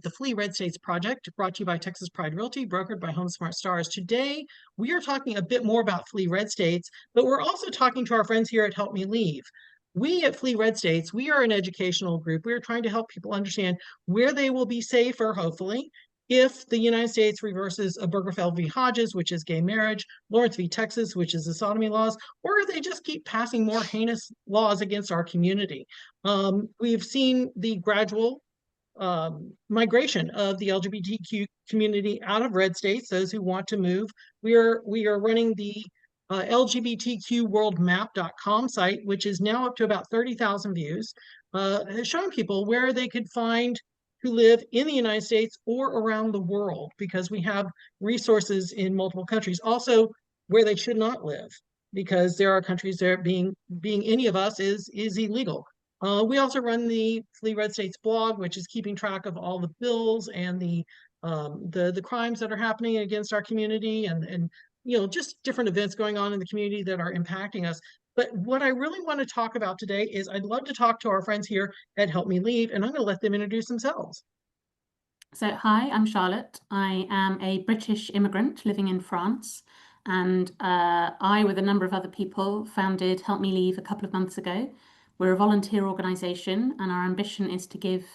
the Flee Red States Project, brought to you by Texas Pride Realty, brokered by Home Smart Stars. Today, we are talking a bit more about Flee Red States, but we're also talking to our friends here at Help Me Leave. We at Flee Red States, we are an educational group. We are trying to help people understand where they will be safer, hopefully, if the United States reverses a Obergefell v. Hodges, which is gay marriage, Lawrence v. Texas, which is the sodomy laws, or they just keep passing more heinous laws against our community. We've seen the gradual migration of the LGBTQ community out of red states, those who want to move. We are running the LGBTQworldmap.com site, which is now up to about 30,000 views, showing people where they could find who live in the United States or around the world, because we have resources in multiple countries. Also, where they should not live, because there are countries there being any of us is illegal. We also run the Flee Red States blog, which is keeping track of all the bills and the crimes that are happening against our community, and just different events going on in the community that are impacting us. But what I really want to talk about today is I'd love to talk to our friends here at Help Me Leave, and I'm going to let them introduce themselves. So, hi, I'm Charlotte. I am a British immigrant living in France, and I, with a number of other people, founded Help Me Leave a couple of months ago. We're a volunteer organisation, and our ambition is to give,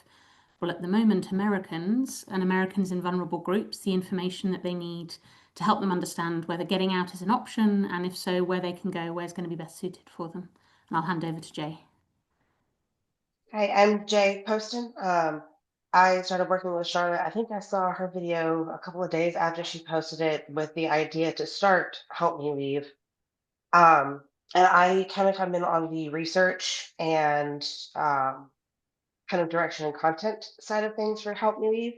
well, at the moment, Americans and Americans in vulnerable groups the information that they need to help them understand whether getting out is an option, and if so, where they can go, where's going to be best suited for them. And I'll hand over to Jay. Hi, I'm Jay Poston. I started working with Charlotte. I think I saw her video a couple of days after she posted it with the idea to start Help Me Leave. And I kind of come in on the research and kind of direction and content side of things for Help Me Leave.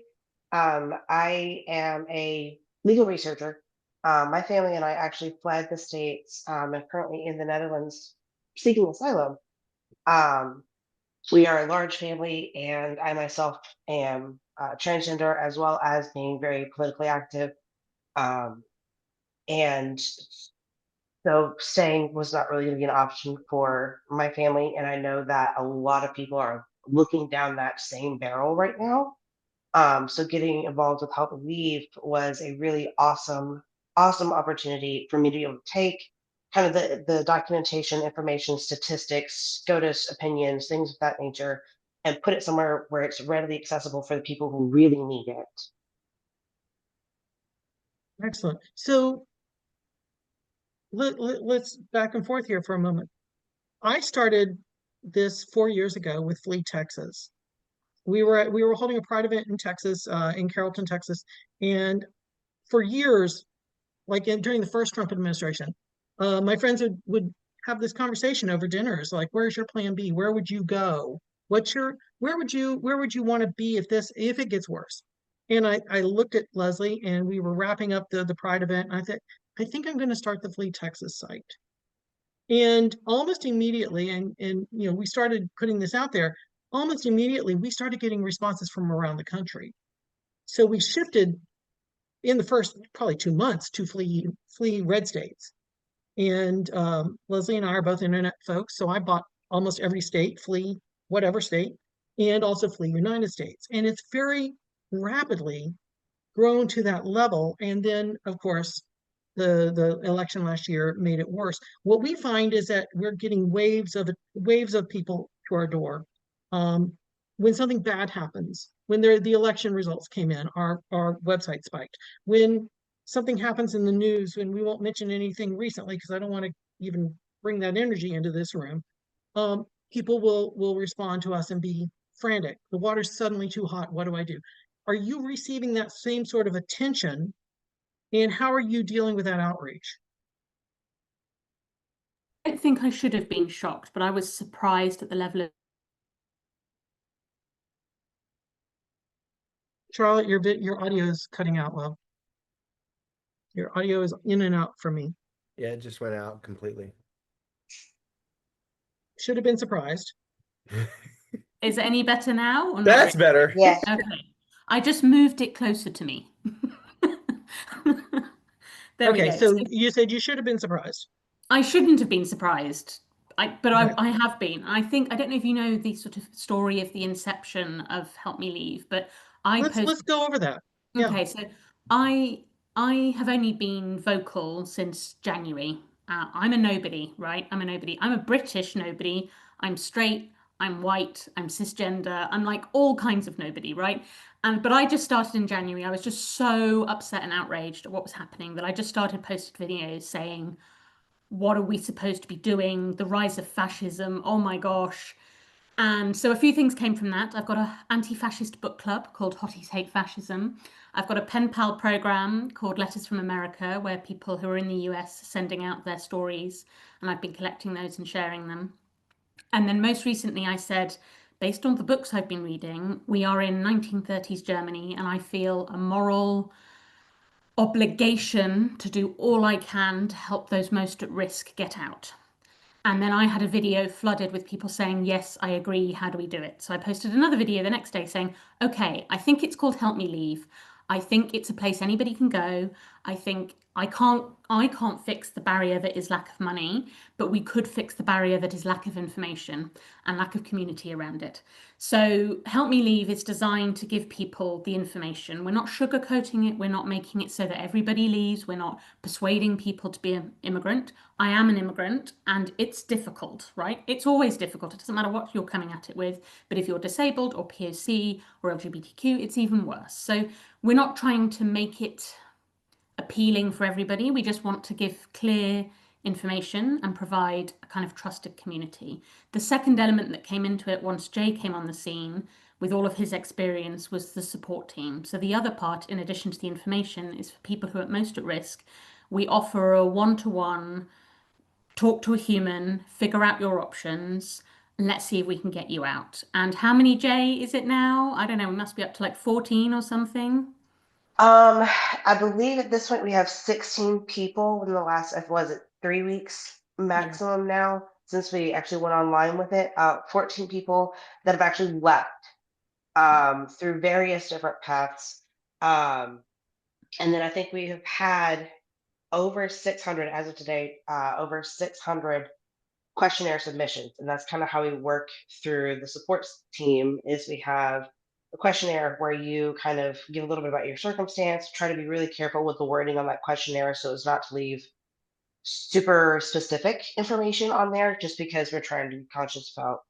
I am a legal researcher. My family and I actually fled the States and currently in the Netherlands seeking asylum. We are a large family, and I myself am transgender, as well as being very politically active. And so staying was not really going to be an option for my family. And I know that a lot of people are looking down that same barrel right now. So getting involved with Help Me Leave was a really awesome opportunity for me to be able to take kind of the documentation, information, statistics, SCOTUS opinions, things of that nature, and put it somewhere where it's readily accessible for the people who really need it. Excellent. So let's back and forth here for a moment. I started this 4 years ago with Flee Texas. We were holding a pride event in Texas, in Carrollton, Texas, and for years, like during the first Trump administration, my friends would have this conversation over dinners, like, "Where's your plan B? Where would you go? Where would you want to be if it gets worse?" And I looked at Leslie, and we were wrapping up the Pride event, and I thought, I think I'm going to start the Flee Texas site. And almost immediately, and we started putting this out there. Almost immediately, we started getting responses from around the country. So we shifted in the first probably 2 months to Flee Red States. And Leslie and I are both internet folks, so I bought almost every state, Flee whatever state, and also Flee United States. And it's very rapidly grown to that level. And then, of course, the election last year made it worse. What we find is that we're getting waves of people to our door. When something bad happens, when the election results came in, our website spiked. When something happens in the news, and we won't mention anything recently because I don't want to even bring that energy into this room, people will respond to us and be frantic. The water's suddenly too hot. What do I do? Are you receiving that same sort of attention? And how are you dealing with that outreach? I don't think I should have been shocked, but I was surprised at the level of... Charlotte, your audio is cutting out, love. Your audio is in and out for me. Yeah, it just went out completely. Should have been surprised. Is it any better now? Or That's better. Yeah. Okay. I just moved it closer to me. Okay, so you said you should have been surprised. I shouldn't have been surprised, but I have been. I don't know if you know the sort of story of the inception of Help Me Leave, but Let's go over that. Yeah. Okay, so I I have only been vocal since January. I'm a nobody, right? I'm a nobody. I'm a British nobody. I'm straight. I'm white. I'm cisgender. I'm like all kinds of nobody, right? But I just started in January. I was just so upset and outraged at what was happening that I just started posting videos saying, what are we supposed to be doing? The rise of fascism. Oh my gosh. And so a few things came from that. I've got an anti-fascist book club called Hotties Hate Fascism. I've got a pen pal program called Letters from America, where people who are in the US are sending out their stories, and I've been collecting those and sharing them. And then most recently I said, based on the books I've been reading, we are in 1930s Germany, and I feel a moral obligation to do all I can to help those most at risk get out. And then I had a video flooded with people saying, yes, I agree. How do we do it? So I posted another video the next day saying, okay, I think it's called Help Me Leave. I think it's a place anybody can go. I think I can't fix the barrier that is lack of money, but we could fix the barrier that is lack of information and lack of community around it. So Help Me Leave is designed to give people the information. We're not sugarcoating it. We're not making it so that everybody leaves. We're not persuading people to be an immigrant. I am an immigrant and it's difficult, right? It's always difficult. It doesn't matter what you're coming at it with, but if you're disabled or POC or LGBTQ, it's even worse. So we're not trying to make it appealing for everybody. We just want to give clear information and provide a kind of trusted community. The second element that came into it once Jay came on the scene with all of his experience was the support team. So the other part, in addition to the information, is for people who are most at risk. We offer a one-to-one, talk to a human, figure out your options, and let's see if we can get you out. And how many, Jay, is it now? I don't know, we must be up to like 14 or something. I believe at this point we have 16 people in the last, was it 3 weeks maximum now since we actually went online with it. 14 people that have actually left through various different paths. And then I think we have had over 600 as of today, over 600 questionnaire submissions, and that's kind of how we work through the support team. Is we have a questionnaire where you kind of give a little bit about your circumstance, try to be really careful with the wording on that questionnaire so as not to leave super specific information on there, just because we're trying to be conscious about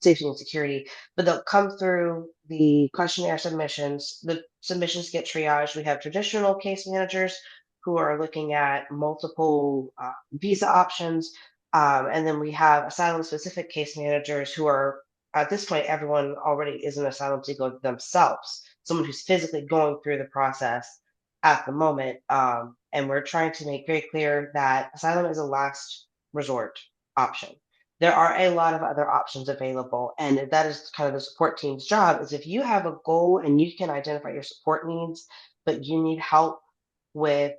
safety and security. But they'll come through the questionnaire submissions. The submissions get triaged. We have traditional case managers who are looking at multiple visa options. And then we have asylum specific case managers who are, at this point, everyone already is an asylum seeker themselves, someone who's physically going through the process at the moment. And we're trying to make very clear that asylum is a last resort option. There are a lot of other options available, and that is kind of the support team's job. Is if you have a goal and you can identify your support needs, but you need help with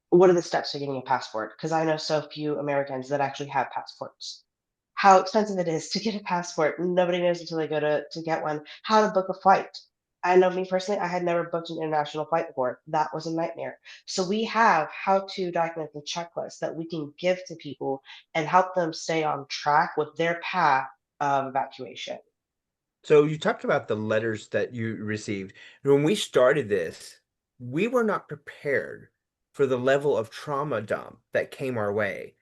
what are the steps to getting a passport? Because I know so few Americans that actually have passports. How expensive it is to get a passport. Nobody knows until they go to get one. How to book a flight. I know me personally, I had never booked an international flight before. That was a nightmare. So we have how to document the checklist that we can give to people and help them stay on track with their path of evacuation. So you talked about the letters that you received. When we started this, we were not prepared for the level of trauma dump that came our way.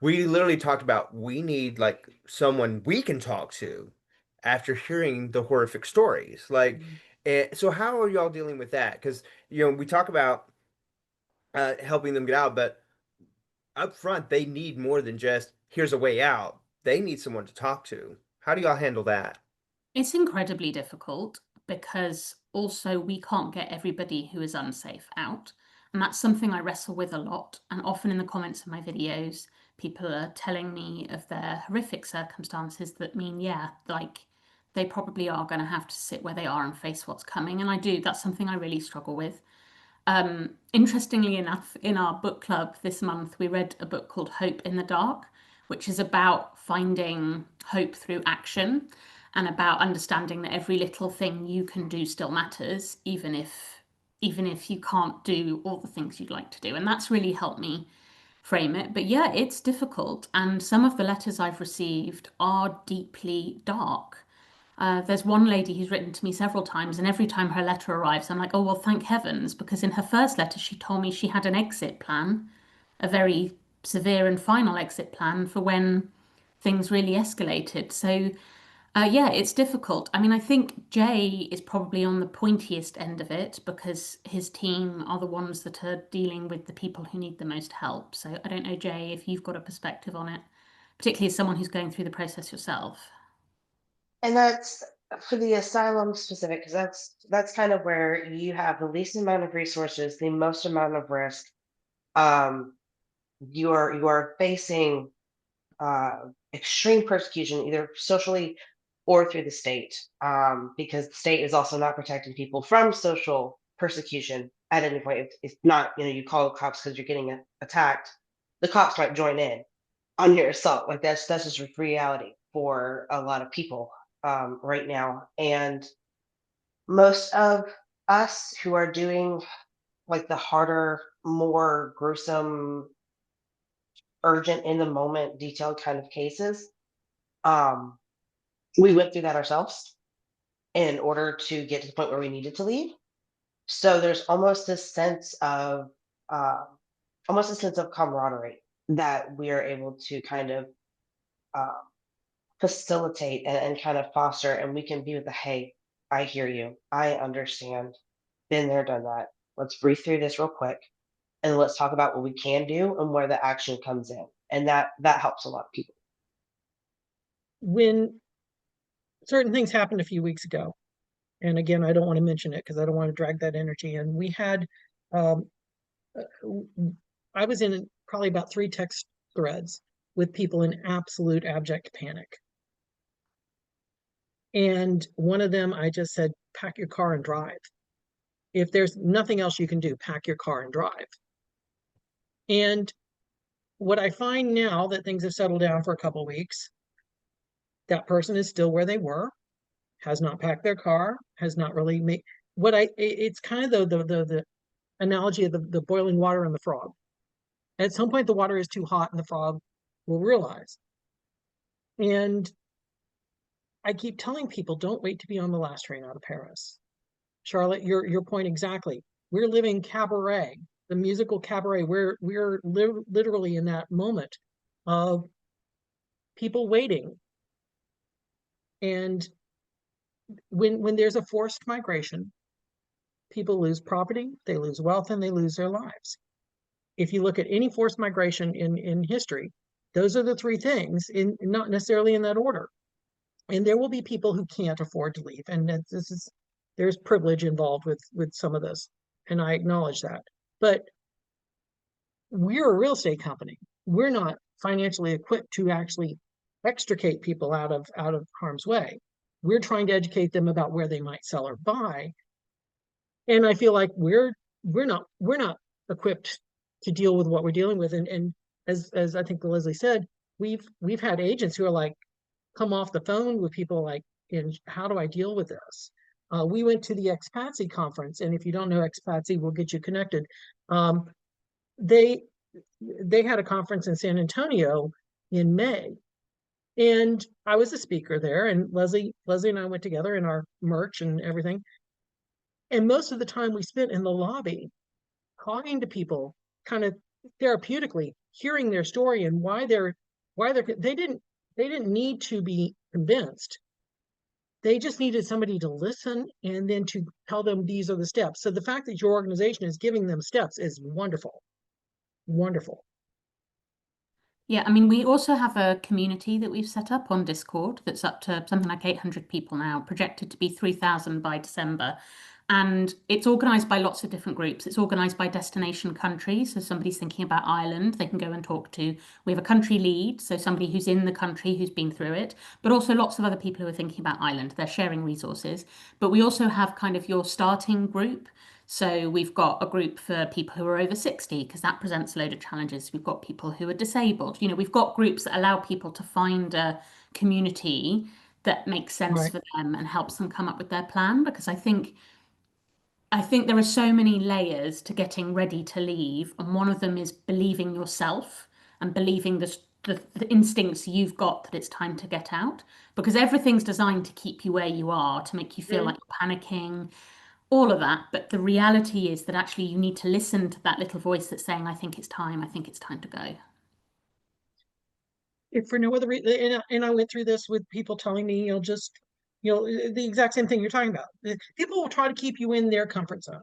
We literally talked about we need like someone we can talk to after hearing the horrific stories. Like, so how are y'all dealing with that? Because we talk about helping them get out, but up front they need more than just here's a way out. They need someone to talk to. How do y'all handle that? It's incredibly difficult because also we can't get everybody who is unsafe out. And that's something I wrestle with a lot. And often in the comments of my videos, people are telling me of their horrific circumstances that mean, yeah, like they probably are going to have to sit where they are and face what's coming. And that's something I really struggle with. Interestingly enough, in our book club this month, we read a book called Hope in the Dark, which is about finding hope through action and about understanding that every little thing you can do still matters, even if you can't do all the things you'd like to do. And that's really helped me frame it. But yeah, it's difficult. And some of the letters I've received are deeply dark. There's one lady who's written to me several times, and every time her letter arrives, I'm like, oh, well, thank heavens, because in her first letter, she told me she had an exit plan, a very severe and final exit plan for when things really escalated. So, yeah, it's difficult. I mean, I think Jay is probably on the pointiest end of it because his team are the ones that are dealing with the people who need the most help. So I don't know, Jay, if you've got a perspective on it, particularly as someone who's going through the process yourself. And that's for the asylum specific, because that's kind of where you have the least amount of resources, the most amount of risk. Um, you are facing extreme persecution, either socially or through the state, because the state is also not protecting people from social persecution at any point. It's not, you call the cops because you're getting attacked. The cops might join in on your assault. Like that's just reality for a lot of people right now. And most of us who are doing like the harder, more gruesome, urgent, in the moment, detailed kind of cases, um, we went through that ourselves in order to get to the point where we needed to leave. So there's uh, almost a sense of camaraderie that we are able to kind of uh, facilitate and kind of foster, and we can be with the, hey, I hear you, I understand, been there, done that. Let's breathe through this real quick, and let's talk about what we can do and where the action comes in, and that helps a lot of people. When certain things happened a few weeks ago, and again, I don't want to mention it because I don't want to drag that energy in. We had, um, I was in probably about 3 text threads with people in absolute abject panic. And one of them, I just said, pack your car and drive. If there's nothing else you can do, pack your car and drive. And what I find now that things have settled down for a couple of weeks, that person is still where they were, has not packed their car, has not really made it's kind of the analogy of the boiling water and the frog. At some point, the water is too hot and the frog will realize. And I keep telling people, don't wait to be on the last train out of Paris. Charlotte, your point exactly. We're living cabaret, the musical cabaret. We're literally in that moment of people waiting. And when there's a forced migration, people lose property, they lose wealth, and they lose their lives. If you look at any forced migration in history, those are the 3 things, not necessarily in that order. And there will be people who can't afford to leave, and there's privilege involved with some of this, and I acknowledge that. But we're a real estate company. We're not financially equipped to actually extricate people out of harm's way. We're trying to educate them about where they might sell or buy. And I feel like we're not equipped to deal with what we're dealing with. And as I think Leslie said, we've had agents who are like, come off the phone with people like, how do I deal with this? We went to the Expatsy conference, and if you don't know Expatsy, we'll get you connected. They had a conference in San Antonio in May, and I was a speaker there, and Leslie and I went together in our merch and everything. And most of the time we spent in the lobby talking to people, kind of therapeutically, hearing their story and why they didn't need to be convinced. They just needed somebody to listen and then to tell them these are the steps. So the fact that your organization is giving them steps is wonderful. Wonderful. Yeah, I mean, we also have a community that we've set up on Discord that's up to something like 800 people now, projected to be 3,000 by December. And it's organized by lots of different groups. It's organized by destination country. So somebody's thinking about Ireland, they can go and talk to. We have a country lead, so somebody who's in the country who's been through it, but also lots of other people who are thinking about Ireland. They're sharing resources. But we also have kind of your starting group. So we've got a group for people who are over 60, because that presents a load of challenges. We've got people who are disabled. We've got groups that allow people to find a community that makes sense Right. for them and helps them come up with their plan. Because I think there are so many layers to getting ready to leave, and one of them is believing yourself and believing the instincts you've got that it's time to get out, because everything's designed to keep you where you are, to make you feel like you're panicking, all of that. But the reality is that actually you need to listen to that little voice that's saying, I think it's time to go. If for no other reason, and I went through this with people telling me, the exact same thing you're talking about. People will try to keep you in their comfort zone.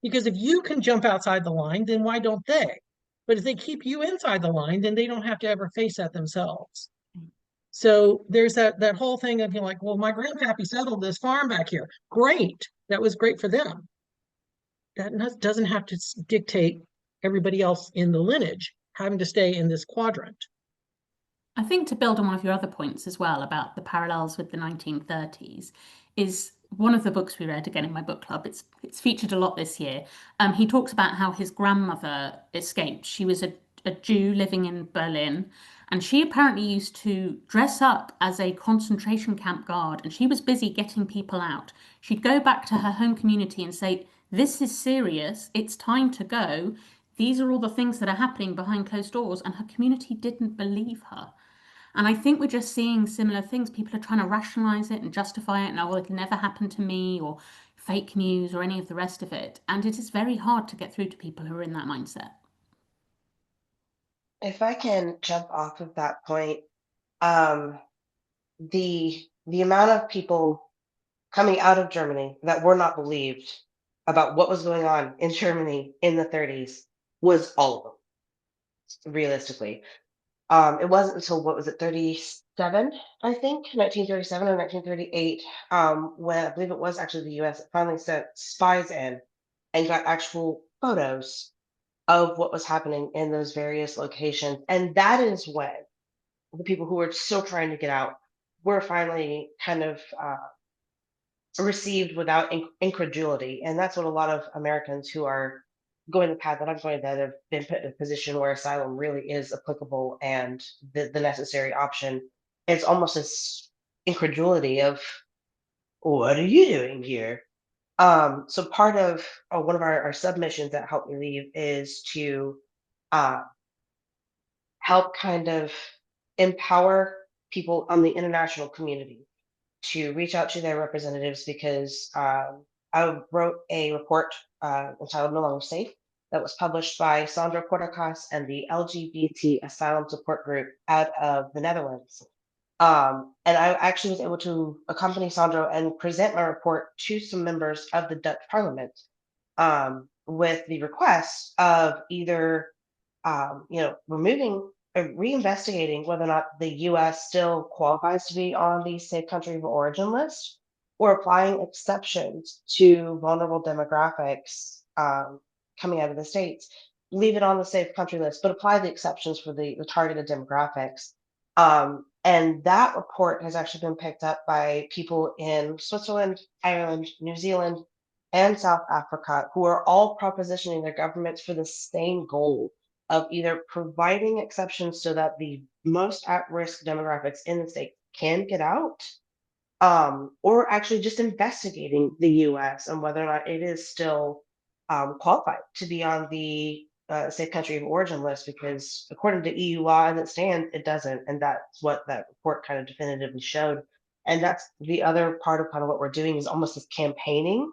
Because if you can jump outside the line, then why don't they? But if they keep you inside the line, then they don't have to ever face that themselves. So there's that whole thing of, like, well, my grandpappy settled this farm back here. Great. That was great for them. That doesn't have to dictate everybody else in the lineage having to stay in this quadrant. I think to build on one of your other points as well about the parallels with the 1930s is one of the books we read again in my book club. It's featured a lot this year. He talks about how his grandmother escaped. She was a Jew living in Berlin, and she apparently used to dress up as a concentration camp guard, and she was busy getting people out. She'd go back to her home community and say, "This is serious. It's time to go. These are all the things that are happening behind closed doors," and her community didn't believe her. And I think we're just seeing similar things. People are trying to rationalize it and justify it, and oh, well, it'll never happen to me, or fake news, or any of the rest of it. And it is very hard to get through to people who are in that mindset. If I can jump off of that point, um, the amount of people coming out of Germany that were not believed about what was going on in Germany in the 30s was all of them, realistically. It wasn't until what was it, 37, I think, 1937 or 1938, when I believe it was actually the US that finally sent spies in and got actual photos of what was happening in those various locations. And that is when the people who were still trying to get out were finally kind of received without incredulity. And that's what a lot of Americans who are going the path that I'm going, that have been put in a position where asylum really is applicable and the necessary option. It's almost this incredulity of, what are you doing here? So part of one of our submissions that Help Me Leave is to uh, help kind of empower people on the international community to reach out to their representatives, because I wrote a report entitled No Longer Safe that was published by Sandra Kordakas and the LGBT Asylum Support Group out of the Netherlands. And I actually was able to accompany Sandra and present my report to some members of the Dutch Parliament, with the request of either removing or reinvestigating whether or not the US still qualifies to be on the safe country of origin list, or applying exceptions to vulnerable demographics coming out of the States. Leave it on the safe country list, but apply the exceptions for the targeted demographics. And that report has actually been picked up by people in Switzerland, Ireland, New Zealand, and South Africa, who are all propositioning their governments for the same goal of either providing exceptions so that the most at-risk demographics in the state can get out, or actually just investigating the US and whether or not it is still qualified to be on the safe country of origin list, because according to EU law as it stands, it doesn't. And that's what that report kind of definitively showed. And that's the other part of kind of what we're doing, is almost this campaigning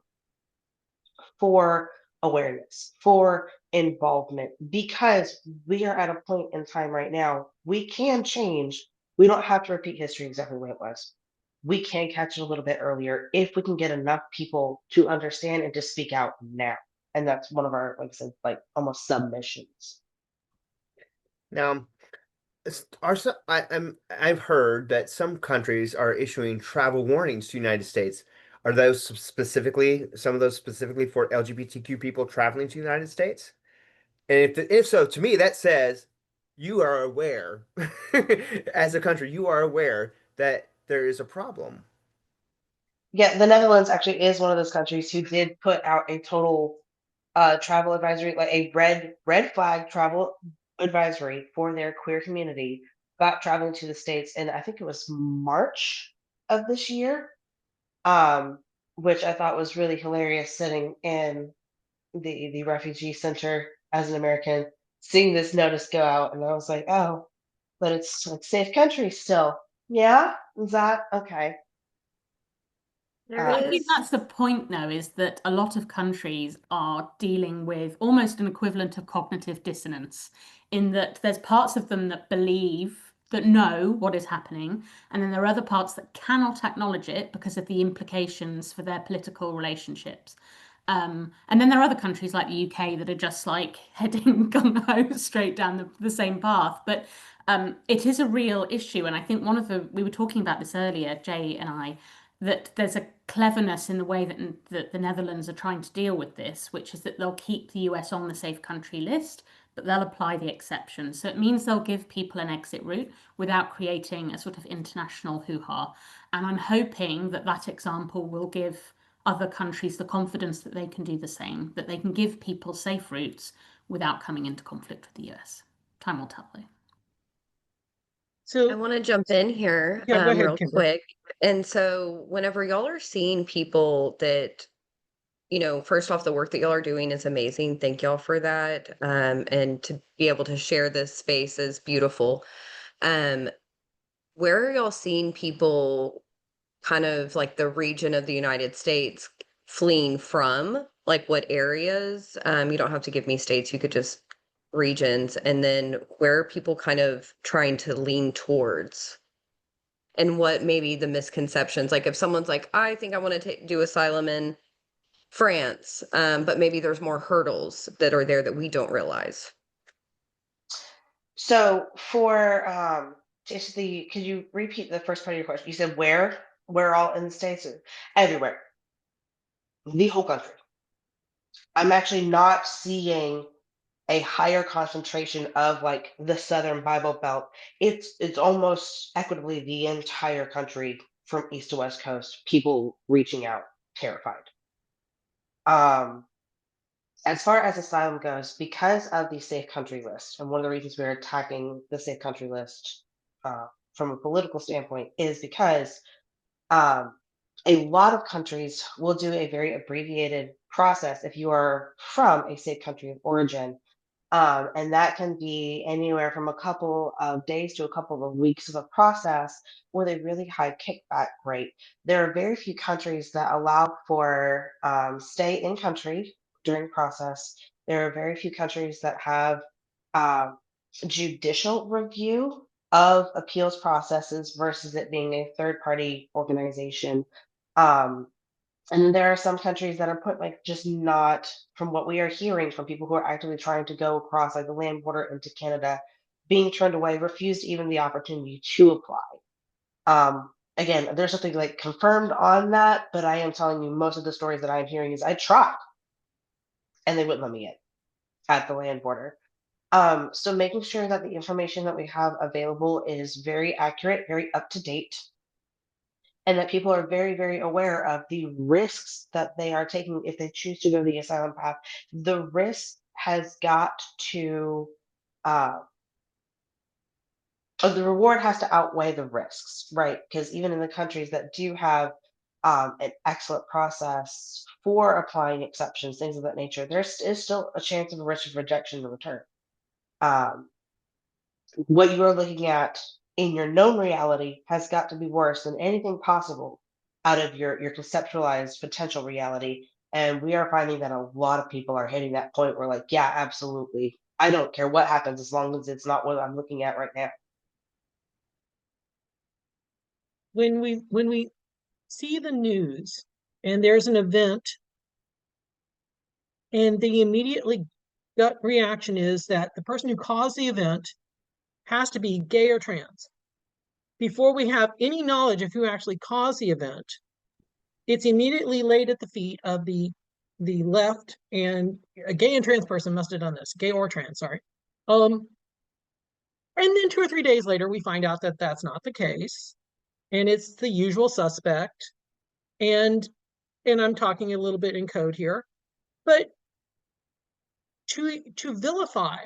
for awareness, for involvement, because we are at a point in time right now, we can change. We don't have to repeat history exactly the way it was. We can catch it a little bit earlier if we can get enough people to understand and to speak out now. And that's one of our, like I said, like almost submissions. Now, I've heard that some countries are issuing travel warnings to United States. Are those specifically, some of those specifically for LGBTQ people traveling to the United States? And if so, to me, that says you are aware, as a country, you are aware that there is a problem. Yeah, the Netherlands actually is one of those countries who did put out a total travel advisory, like a red flag travel advisory for their queer community about traveling to the States. And I think it was March of this year, um, which I thought was really hilarious, sitting in the refugee center as an American, seeing this notice go out, and I was like, oh, but it's like safe country still. Yeah, is that okay? There I think is. that's the point, though, is that a lot of countries are dealing with almost an equivalent of cognitive dissonance, in that there's parts of them that believe, that know what is happening, and then there are other parts that cannot acknowledge it because of the implications for their political relationships. And then there are other countries like the UK that are just like heading gung-ho straight down the same path. But it is a real issue. And I think we were talking about this earlier, Jay and I, that there's a cleverness in the way that the Netherlands are trying to deal with this, which is that they'll keep the US on the safe country list, but they'll apply the exceptions. So it means they'll give people an exit route without creating a sort of international hoo-ha. And I'm hoping that that example will give other countries the confidence that they can do the same, that they can give people safe routes without coming into conflict with the US. Time will tell, though. I So, want to jump in here yeah, go ahead, real Kimber. quick. And so whenever y'all are seeing people that, first off, the work that y'all are doing is amazing. Thank y'all for that. And to be able to share this space is beautiful. Where are y'all seeing people kind of like the region of the United States fleeing from? Like what areas? You don't have to give me states, you could just regions. And then where are people kind of trying to lean towards? And what maybe the misconceptions, like if someone's like, I think I want to do asylum in France, but maybe there's more hurdles that are there that we don't realize. So for just could you repeat the first part of your question? You said where? Where all in the States? Everywhere. The whole country. I'm actually not seeing a higher concentration of like the Southern Bible Belt. It's almost equitably the entire country from east to west coast, people reaching out, terrified. As far as asylum goes, because of the safe country list, and one of the reasons we're attacking the safe country list from a political standpoint is because a lot of countries will do a very abbreviated process if you are from a safe country of origin. And that can be anywhere from a couple of days to a couple of weeks of a process with a really high kickback rate. There are very few countries that allow for stay in country during process. There are very few countries that have judicial review of appeals processes versus it being a third party organization. Um, and then there are some countries that are put like just not, from what we are hearing from people who are actively trying to go across like the land border into Canada, being turned away, refused even the opportunity to apply. Again, there's something like confirmed on that, but I am telling you, most of the stories that I'm hearing is I tried and they wouldn't let me in at the land border. So making sure that the information that we have available is very accurate, very up to date, and that people are very, very aware of the risks that they are taking if they choose to go the asylum path. The risk has got to, or the reward has to outweigh the risks, right? Because even in the countries that do have an excellent process for applying exceptions, things of that nature, there is still a chance of a risk of rejection and return. What you are looking at in your known reality has got to be worse than anything possible out of your conceptualized potential reality. And we are finding that a lot of people are hitting that point where like, yeah, absolutely. I don't care what happens as long as it's not what I'm looking at right now. when we see the news and there's an event and the immediately gut reaction is that the person who caused the event has to be gay or trans. Before we have any knowledge of who actually caused the event, it's immediately laid at the feet of the left, and a gay and trans person must have done this, gay or trans, sorry. And then 2 or 3 days later, we find out that that's not the case, and it's the usual suspect. And I'm talking a little bit in code here, but to vilify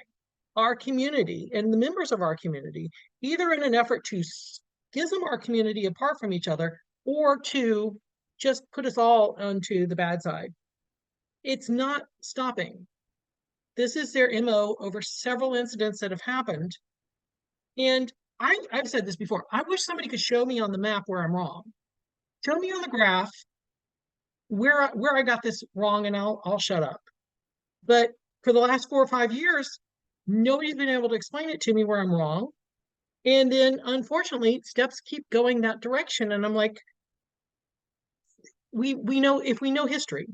our community and the members of our community, either in an effort to schism our community apart from each other or to just put us all onto the bad side, it's not stopping. This is their MO over several incidents that have happened. And I've said this before. I wish somebody could show me on the map where I'm wrong. Show me on the graph where I got this wrong, and I'll shut up. But for the last 4 or 5 years, nobody's been able to explain it to me where I'm wrong. And then unfortunately, steps keep going that direction. And I'm like, we know, if we know history,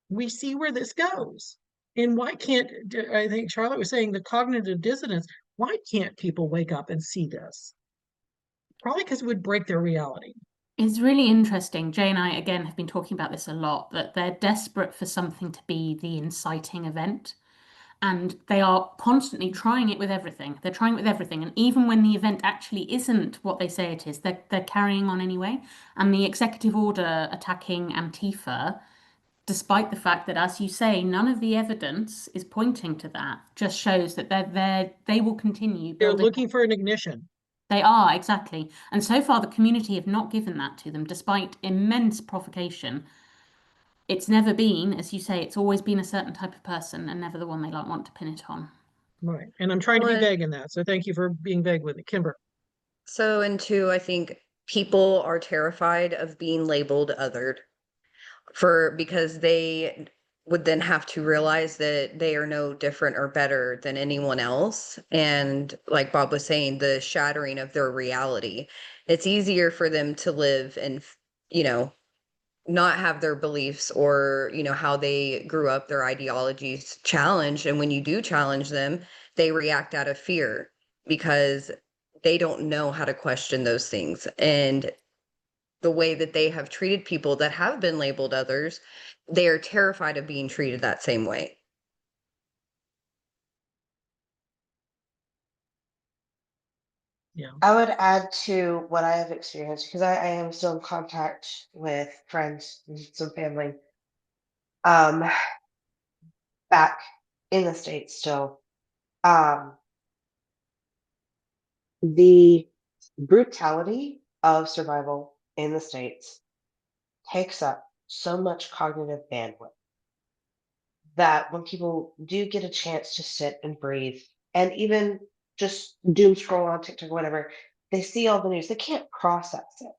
we see where this goes. And why can't, I think Charlotte was saying, the cognitive dissonance, why can't people wake up and see this? Probably because it would break their reality. It's really interesting. Jay and I, again, have been talking about this a lot, that they're desperate for something to be the inciting event. And they are constantly trying it with everything. They're trying it with everything. And even when the event actually isn't what they say it is, they're carrying on anyway. And the executive order attacking Antifa, despite the fact that, as you say, none of the evidence is pointing to that, just shows that they will continue They're building. looking for an ignition. They are, exactly. And so far, the community have not given that to them, despite immense provocation. It's never been, as you say, it's always been a certain type of person and never the one they want to pin it on. Right. And I'm trying to be Well, vague in that. So thank you for being vague with it. Kimber. so, and two, I think people are terrified of being labeled othered because they would then have to realize that they are no different or better than anyone else. And like Bob was saying, the shattering of their reality. It's easier for them to live and, you know, not have their beliefs or, you know, how they grew up, their ideologies challenged. And when you do challenge them, they react out of fear because they don't know how to question those things. And the way that they have treated people that have been labeled others, they are terrified of being treated that same way. Yeah. I would add to what I have experienced because I am still in contact with friends and some family um, back in the States still. Um, the brutality of survival in the States takes up so much cognitive bandwidth that when people do get a chance to sit and breathe and even just doom scroll on TikTok or whatever, they see all the news, they can't process it.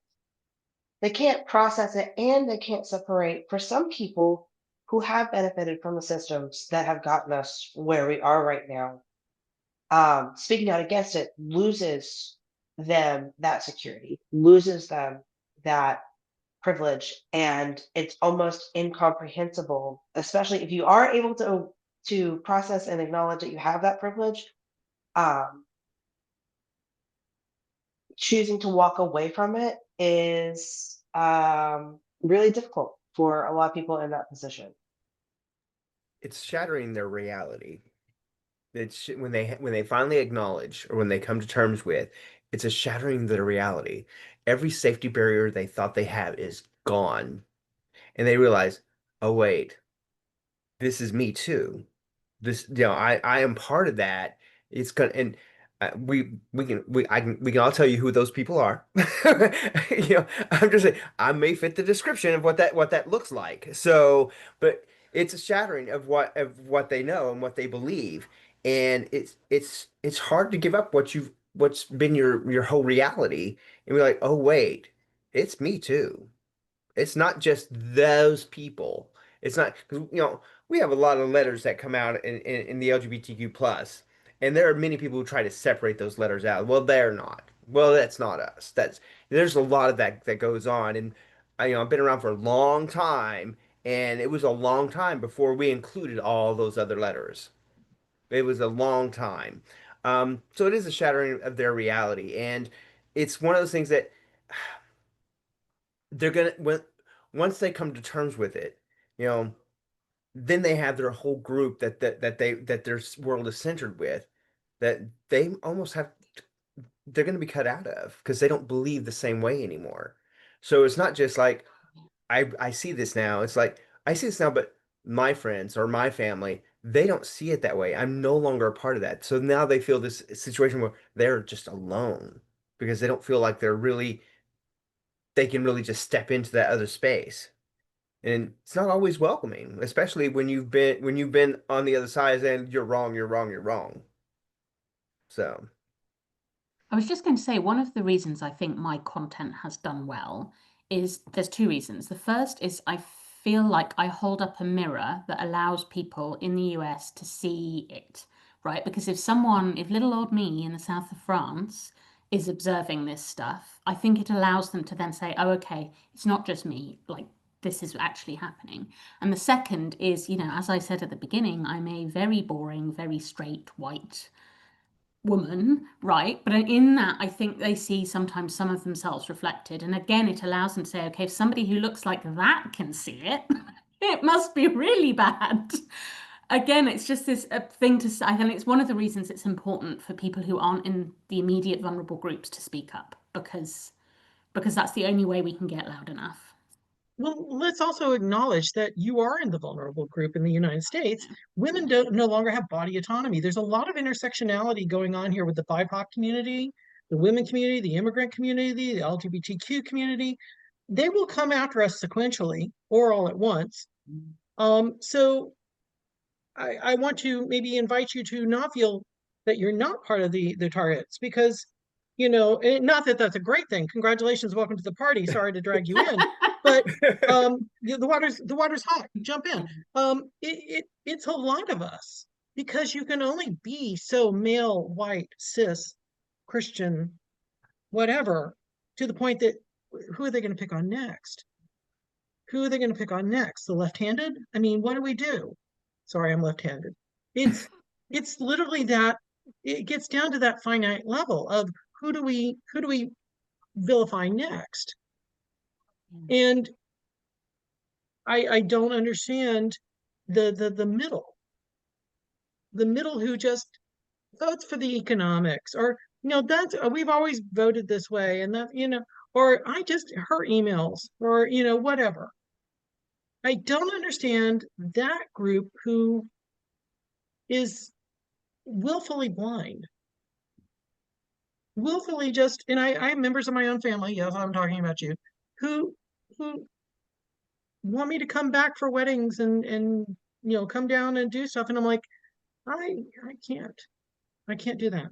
They can't process it and they can't separate. For some people who have benefited from the systems that have gotten us where we are right now, speaking out against it loses them that security, loses them that privilege, and it's almost incomprehensible, especially if you are able to process and acknowledge that you have that privilege. Um, Choosing to walk away from it is really difficult for a lot of people in that position. It's shattering their reality. It's when they finally acknowledge or when they come to terms with, it's a shattering of their reality. Every safety barrier they thought they had is gone, and they realize, oh wait, this is me too. This, I am part of that. It's gonna, and we can all tell you who those people are. I'm just saying I may fit the description of what that looks like. So, but it's a shattering of what they know and what they believe, and it's hard to give up what's been your whole reality and be like, oh wait, it's me too. It's not just those people. It's not because we have a lot of letters that come out in the LGBTQ plus, and there are many people who try to separate those letters out. Well, they're not. Well, that's not us. There's a lot of that goes on, and I've been around for a long time, and it was a long time before we included all those other letters. It was a long time. So it is a shattering of their reality, and it's one of those things that they're gonna once they come to terms with it, you know, then they have their whole group that their world is centered with, that they almost have they're gonna be cut out of because they don't believe the same way anymore. So it's not just like I see this now. It's like I see this now, but my friends or my family, they don't see it that way. I'm no longer a part of that. So now they feel this situation where they're just alone because they don't feel like they can really just step into that other space. And it's not always welcoming, especially when you've been on the other side and you're wrong, you're wrong, you're wrong. So I was just going to say, one of the reasons I think my content has done well is there's two reasons. The first is I feel like I hold up a mirror that allows people in the US to see it, right? Because if little old me in the south of France is observing this stuff, I think it allows them to then say, oh, okay, it's not just me, like this is actually happening. And the second is, as I said at the beginning, I'm a very boring, very straight, white woman, right? But in that, I think they see sometimes some of themselves reflected. And again, it allows them to say, okay, if somebody who looks like that can see it, it must be really bad. Again, it's just this thing to say. And it's one of the reasons it's important for people who aren't in the immediate vulnerable groups to speak up, because that's the only way we can get loud enough. Well, let's also acknowledge that you are in the vulnerable group in the United States. Women don't no longer have body autonomy. There's a lot of intersectionality going on here with the BIPOC community, the women community, the immigrant community, the LGBTQ community. They will come after us sequentially or all at once. So I want to maybe invite you to not feel that you're not part of the targets, because not that that's a great thing. Congratulations, welcome to the party. Sorry to drag you in, but the water's hot. Jump in. It's a lot of us, because you can only be so male, white, cis, Christian, whatever, to the point that who are they going to pick on next? Who are they going to pick on next? The left-handed? I mean, what do we do? Sorry, I'm left-handed. It's literally that. It gets down to that finite level of who do we vilify next? And I don't understand the middle. The middle who just votes for the economics, or that's we've always voted this way, and that or I just her emails, or whatever. I don't understand that group who is willfully blind, willfully just, and I have members of my own family, yes, I'm talking about you, who want me to come back for weddings and come down and do stuff, and I'm like, I can't do that.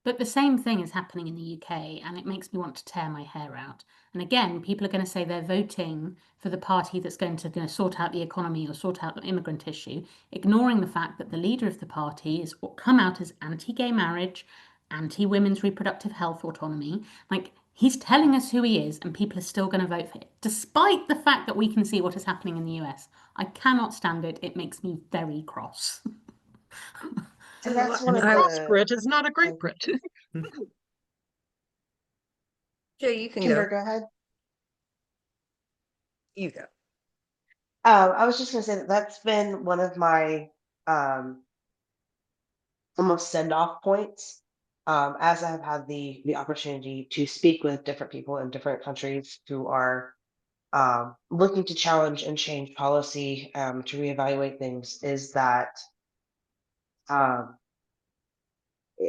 But the same thing is happening in the UK, and it makes me want to tear my hair out. And again, people are going to say they're voting for the party that's going to sort out the economy or sort out the immigrant issue, ignoring the fact that the leader of the party has come out as anti-gay marriage, anti-women's reproductive health autonomy. Like, he's telling us who he is, and people are still going to vote for it, despite the fact that we can see what is happening in the US. I cannot stand it. It makes me very cross. And that's And one the of cross the Brit is not a great Brit. Jay, you can Kimber, go. go ahead. You go. I was just gonna say that's been one of my almost send-off points, as I've had the opportunity to speak with different people in different countries who are looking to challenge and change policy, to reevaluate things, is that um,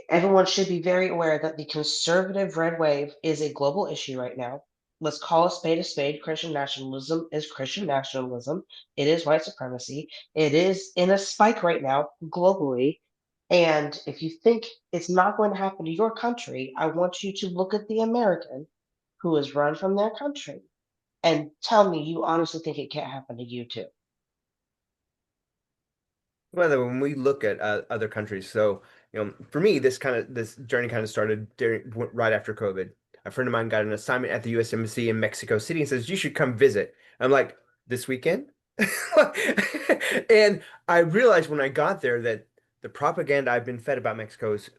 everyone should be very aware that the conservative red wave is a global issue right now. Let's call a spade a spade. Christian nationalism is Christian nationalism. It is white supremacy. It is in a spike right now globally. And if you think it's not going to happen to your country, I want you to look at the American who has run from their country and tell me you honestly think it can't happen to you too. Well, when we look at other countries, so for me, this journey kind of started right after COVID. A friend of mine got an assignment at the U.S. Embassy in Mexico City and says, "You should come visit." I'm like, "This weekend?" And I realized when I got there that the propaganda I've been fed about Mexico is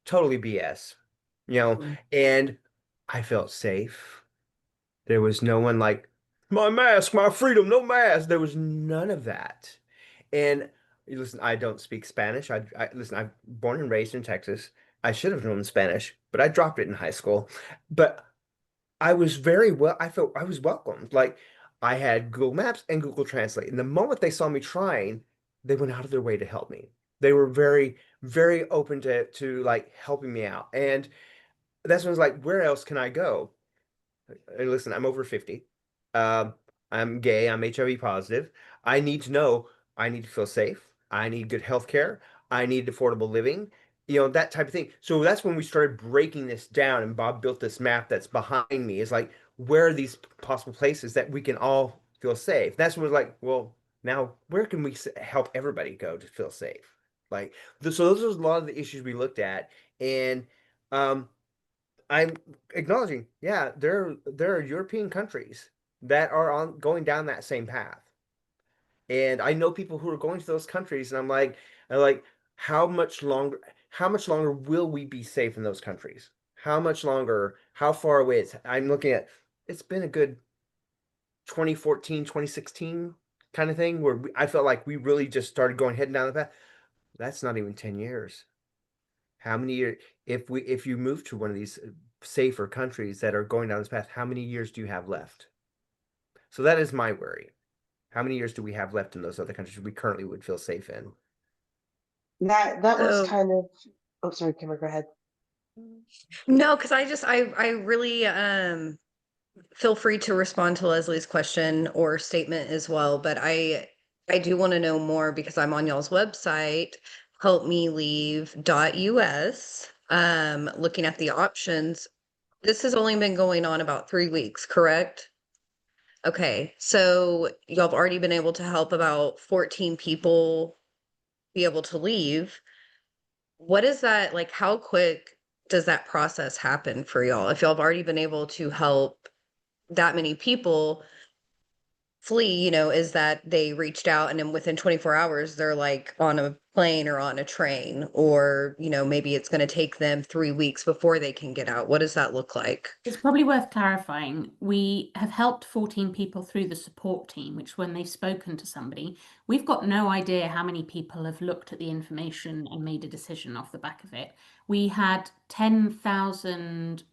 totally BS, and I felt safe. There was no one like, "My mask, my freedom, no mask." There was none of that. And listen, I don't speak Spanish. Listen, I'm born and raised in Texas. I should have known Spanish, but I dropped it in high school. But I was I felt I was welcomed. Like, I had Google Maps and Google Translate. And the moment they saw me trying, they went out of their way to help me. They were very, very open to like helping me out. And that's when I was like, where else can I go? And listen, I'm over 50. Um, I'm gay. I'm HIV positive. I need to know. I need to feel safe. I need good health care. I need affordable living. that type of thing. So that's when we started breaking this down, and Bob built this map that's behind me. Is like, where are these possible places that we can all feel safe? That's when we're like, well, now where can we help everybody go to feel safe? Like, so those are a lot of the issues we looked at, and um, I'm acknowledging, yeah, there are European countries that are on going down that same path. And I know people who are going to those countries, and I'm like, how much longer, how much longer will we be safe in those countries? How much longer? How far away? I'm looking at, it's been a good 2014, 2016 kind of thing where I felt like we really just started going heading down the path. That's not even 10 years. How many years, if you move to one of these safer countries that are going down this path, how many years do you have left? So that is my worry. How many years do we have left in those other countries we currently would feel safe in? That was So kind of, oh, sorry, Kimber, go ahead. no, because I really feel free to respond to Leslie's question or statement as well, but I do want to know more because I'm on y'all's website, helpmeleave.us, looking at the options. This has only been going on about 3 weeks, correct? Okay, so y'all have already been able to help about 14 people be able to leave. What is that like? How quick does that process happen for y'all? If y'all have already been able to help that many people flee, is that they reached out and then within 24 hours they're like on a plane or on a train, or maybe it's going to take them 3 weeks before they can get out. What does that look like? It's probably worth clarifying. We have helped 14 people through the support team, which when they've spoken to somebody, we've got no idea how many people have looked at the information and made a decision off the back of it. We had 10,000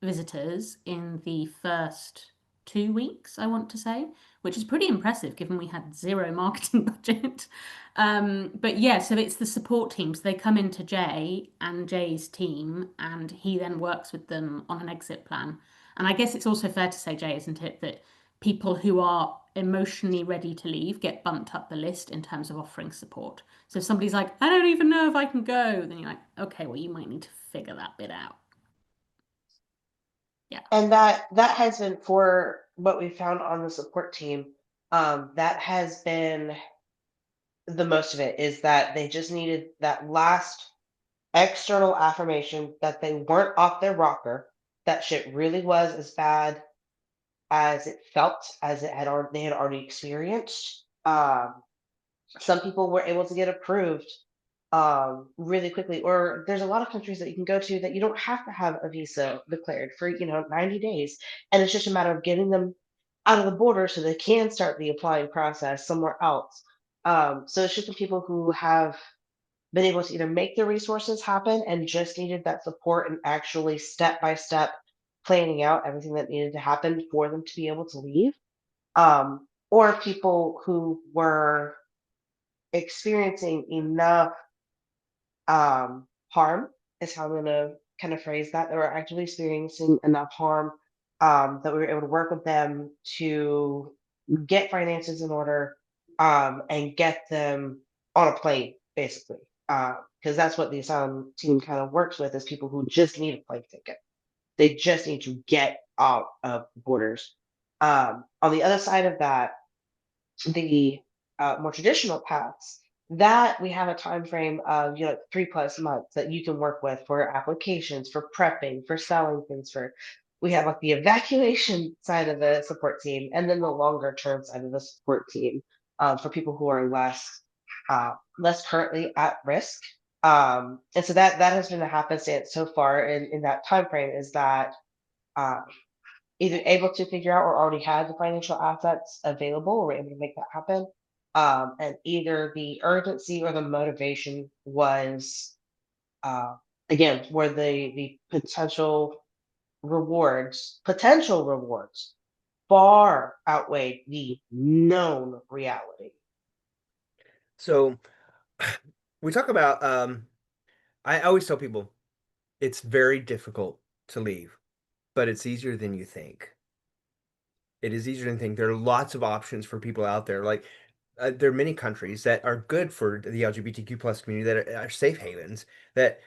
visitors in the first 2 weeks, I want to say, which is pretty impressive given we had zero marketing budget. But yeah, so it's the support team. So they come into Jay and Jay's team, and he then works with them on an exit plan. And I guess it's also fair to say, Jay, isn't it, that people who are emotionally ready to leave get bumped up the list in terms of offering support. So if somebody's like, I don't even know if I can go, then you're like, okay, well, you might need to figure that bit out. Yeah. And that has been for what we found on the support team. That has been the most of it is that they just needed that last external affirmation that they weren't off their rocker, that shit really was as bad as it felt, as they had already experienced. Some people were able to get approved really quickly, or there's a lot of countries that you can go to that you don't have to have a visa declared for 90 days, and it's just a matter of getting them out of the border so they can start the applying process somewhere else. So it's just the people who have been able to either make the resources happen and just needed that support and actually step by step planning out everything that needed to happen for them to be able to leave, or people who were experiencing enough harm, is how I'm going to kind of phrase that. They were actually experiencing enough harm that we were able to work with them to get finances in order, and get them on a plane, basically. Because that's what the asylum team kind of works with, is people who just need a plane ticket. They just need to get out of the borders. On the other side of that, the more traditional paths, that we have a time frame of 3+ months that you can work with for applications, for prepping, for selling things. For we have like the evacuation side of the support team, and then the longer term side of the support team, for people who are less currently at risk. And so that has been the happenstance so far in that time frame, is that uh, either able to figure out or already had the financial assets available, or were able to make that happen. And either the urgency or the motivation was, uh, again, where the potential rewards far outweighed the known reality. So we talk about, I always tell people it's very difficult to leave, but it's easier than you think. It is easier than you think. There are lots of options for people out there. Like, there are many countries that are good for the LGBTQ plus community that are safe havens that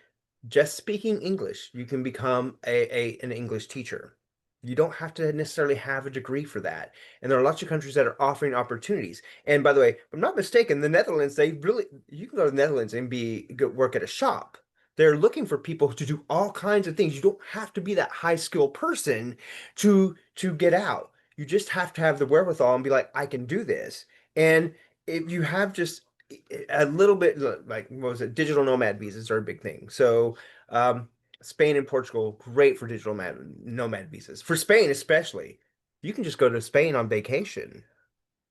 just speaking English, you can become an English teacher. You don't have to necessarily have a degree for that. And there are lots of countries that are offering opportunities. And by the way, if I'm not mistaken, the Netherlands, you can go to the Netherlands and work at a shop. They're looking for people to do all kinds of things. You don't have to be that high skill person to get out. You just have to have the wherewithal and be like, I can do this. And if you have just a little bit, like, what was it? Digital nomad visas are a big thing. So, Spain and Portugal, great for digital nomad visas. For Spain, especially, you can just go to Spain on vacation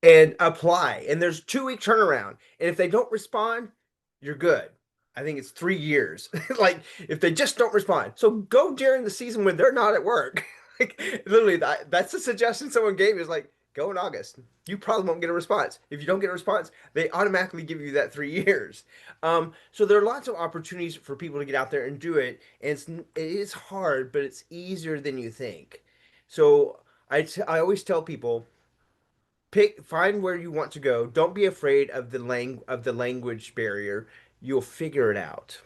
and apply. And there's 2 week turnaround. And if they don't respond, you're good. I think it's 3 years. Like, if they just don't respond. So go during the season when they're not at work. Like, literally, that's the suggestion someone gave me, is like, go in August. You probably won't get a response. If you don't get a response, they automatically give you that 3 years. So there are lots of opportunities for people to get out there and do it. And it is hard, but it's easier than you think. So I always tell people, find where you want to go. Don't be afraid of the language barrier. You'll figure it out.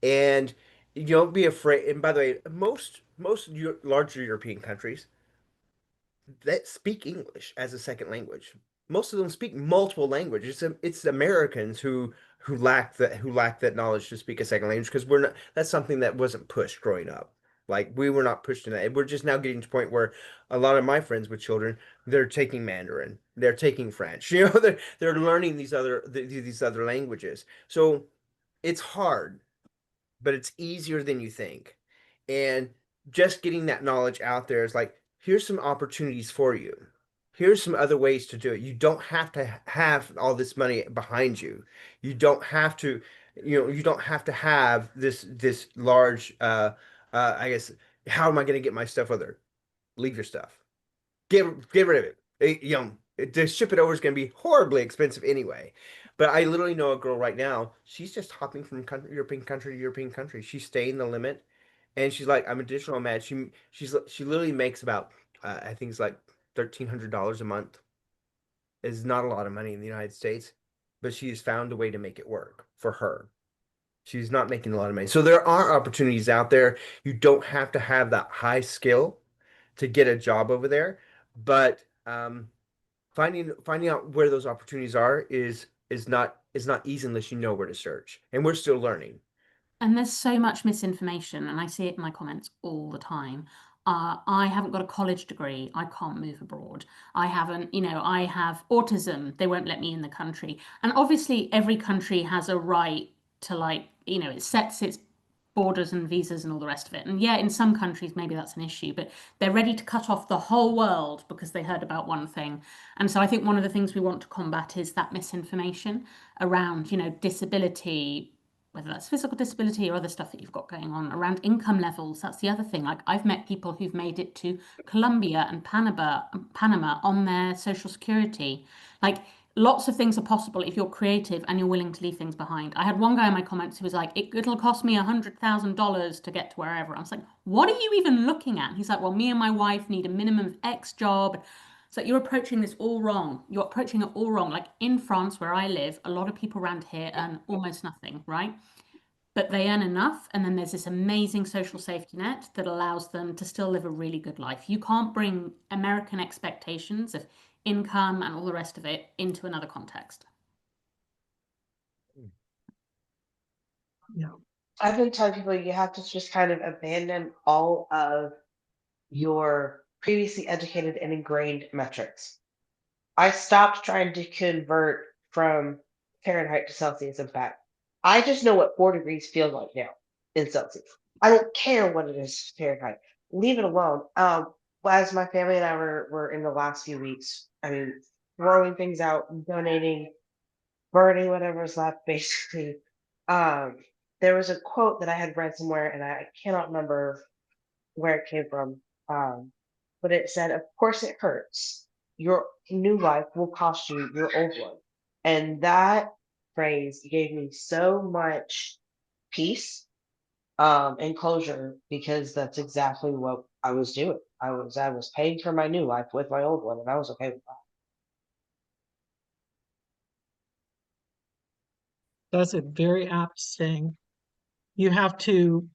And you don't be afraid. And by the way, most larger European countries that speak English as a second language. Most of them speak multiple languages. It's Americans who lack that knowledge to speak a second language, because we're not. That's something that wasn't pushed growing up. Like, we were not pushed in that. We're just now getting to the point where a lot of my friends with children, they're taking Mandarin, they're taking French. They're learning these other languages. So it's hard, but it's easier than you think. And just getting that knowledge out there is like, here's some opportunities for you. Here's some other ways to do it. You don't have to have all this money behind you. You don't have to, you don't have to have this large, I guess, how am I going to get my stuff other? Leave your stuff. Get rid of it. To ship it over is going to be horribly expensive anyway. But I literally know a girl right now. She's just hopping from European country to European country. She's staying the limit, and she's like, I'm a digital nomad. She literally makes about I think it's like $1,300 a month. Is not a lot of money in the United States, but she's found a way to make it work for her. She's not making a lot of money. So there are opportunities out there. You don't have to have that high skill to get a job over there, but finding out where those opportunities are is not easy unless you know where to search. And we're still learning. And there's so much misinformation, and I see it in my comments all the time. I haven't got a college degree. I can't move abroad. I haven't, I have autism. They won't let me in the country. And obviously, every country has a right to, it sets its borders and visas and all the rest of it. And yeah, in some countries, maybe that's an issue, but they're ready to cut off the whole world because they heard about one thing. And so I think one of the things we want to combat is that misinformation around, disability, whether that's physical disability or other stuff that you've got going on, around income levels. That's the other thing. Like, I've met people who've made it to Colombia and Panama on their social security. Like, lots of things are possible if you're creative and you're willing to leave things behind. I had one guy in my comments who was like, it'll cost me $100,000 to get to wherever. I was like, what are you even looking at? And he's like, well, me and my wife need a minimum of X job. So you're approaching this all wrong. You're approaching it all wrong. Like, in France, where I live, a lot of people around here earn almost nothing, right? But they earn enough. And then there's this amazing social safety net that allows them to still live a really good life. You can't bring American expectations of income and all the rest of it into another context. Yeah. I've been telling people you have to just kind of abandon all of your previously educated and ingrained metrics. I stopped trying to convert from Fahrenheit to Celsius and back. I just know what 4 degrees feels like now in Celsius. I don't care what it is Fahrenheit. Leave it alone. As my family and I were in the last few weeks, I mean, throwing things out, donating, burning whatever's left, basically. There was a quote that I had read somewhere, and I cannot remember where it came from. But it said, "Of course it hurts. Your new life will cost you your old one." And that phrase gave me so much peace and closure, because that's exactly what I was doing. I was paying for my new life with my old one, and I was okay with that. That's a very apt saying. You have to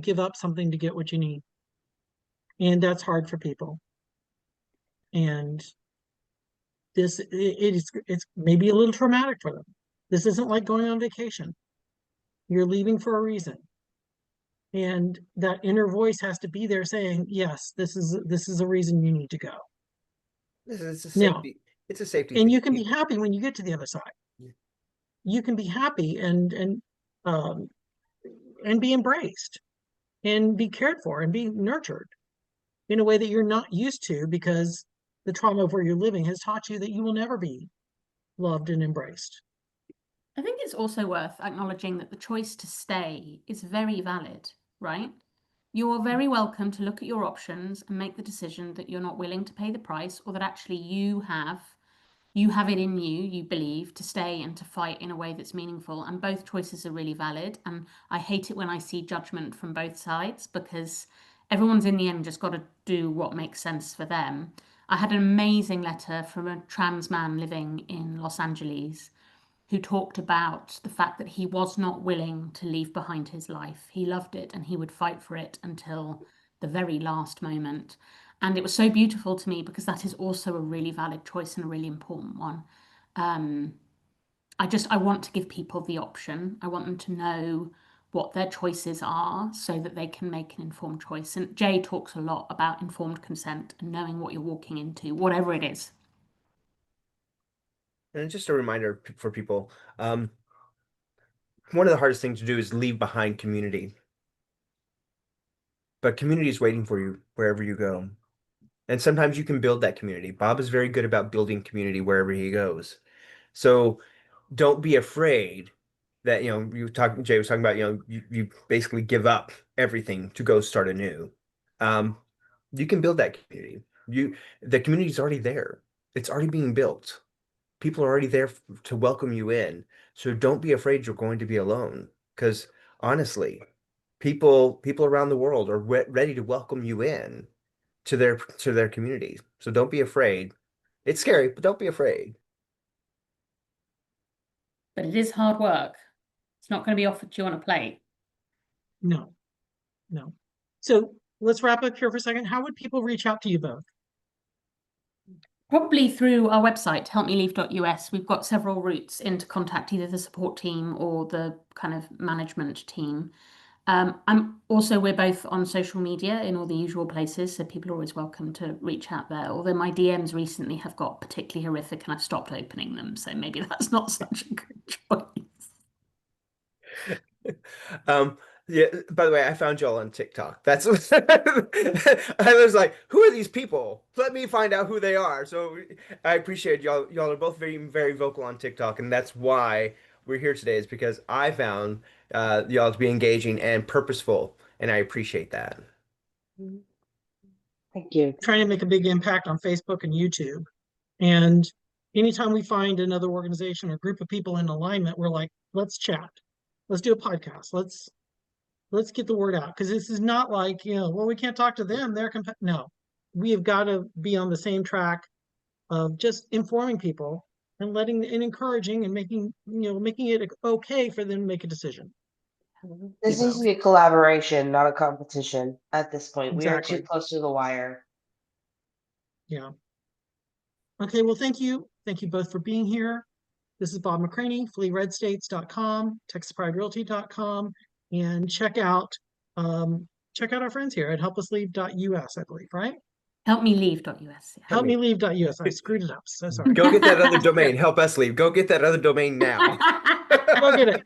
give up something to get what you need. And that's hard for people. And it's maybe a little traumatic for them. This isn't like going on vacation. You're leaving for a reason. And that inner voice has to be there saying, yes, this is a reason you need to go. It's a Now, safety. It's a safety and thing. you can be happy when you get to the other side. Yeah. You can be happy um, and be embraced and be cared for and be nurtured in a way that you're not used to, because the trauma of where you're living has taught you that you will never be loved and embraced. I think it's also worth acknowledging that the choice to stay is very valid, right? You're very welcome to look at your options and make the decision that you're not willing to pay the price, or that actually you have it in you, you believe, to stay and to fight in a way that's meaningful. And both choices are really valid. And I hate it when I see judgment from both sides, because everyone's in the end just got to do what makes sense for them. I had an amazing letter from a trans man living in Los Angeles who talked about the fact that he was not willing to leave behind his life. He loved it and he would fight for it until the very last moment. And it was so beautiful to me, because that is also a really valid choice and a really important one. I want to give people the option. I want them to know what their choices are so that they can make an informed choice. And Jay talks a lot about informed consent and knowing what you're walking into, whatever it is. And just a reminder for people, one of the hardest things to do is leave behind community. But community is waiting for you wherever you go. And sometimes you can build that community. Bob is very good about building community wherever he goes. So don't be afraid that, Jay was talking about, you basically give up everything to go start anew. You can build that community. The community is already there. It's already being built. People are already there to welcome you in. So don't be afraid you're going to be alone. Because honestly, people around the world are ready to welcome you in to their communities. So don't be afraid. It's scary, but don't be afraid. But it is hard work. It's not going to be offered to you on a plate. No. So let's wrap up here for a second. How would people reach out to you both? Probably through our website, helpmeleave.us. We've got several routes into contact either the support team or the kind of management team. We're both on social media in all the usual places, so people are always welcome to reach out there. Although my DMs recently have got particularly horrific and I've stopped opening them, so maybe that's not such a good choice. Yeah, by the way, I found y'all on TikTok. That's I was like, who are these people? Let me find out who they are. So I appreciate y'all. Y'all are both very, very vocal on TikTok, and that's why we're here today, is because I found y'all to be engaging and purposeful, and I appreciate that. Thank you. Trying to make a big impact on Facebook and YouTube. And anytime we find another organization or group of people in alignment, we're like, let's chat. Let's do a podcast. Let's get the word out. Because this is not like, well, we can't talk to them. No, we have got to be on the same track of just informing people and encouraging and making it okay for them to make a decision. This needs to be a collaboration, not a competition at this point. We are Exactly. too close to the wire. Yeah. Okay, well, thank you. Thank you both for being here. This is Bob McCraney, fleeredstates.com, TexasPrideRealty.com, and check out our friends here at helpusleave.us, I believe, right? Helpmeleave.us. Helpmeleave.us. I screwed it up. So sorry. Go get that other domain. Help us leave. Go get that other domain now. Go get it.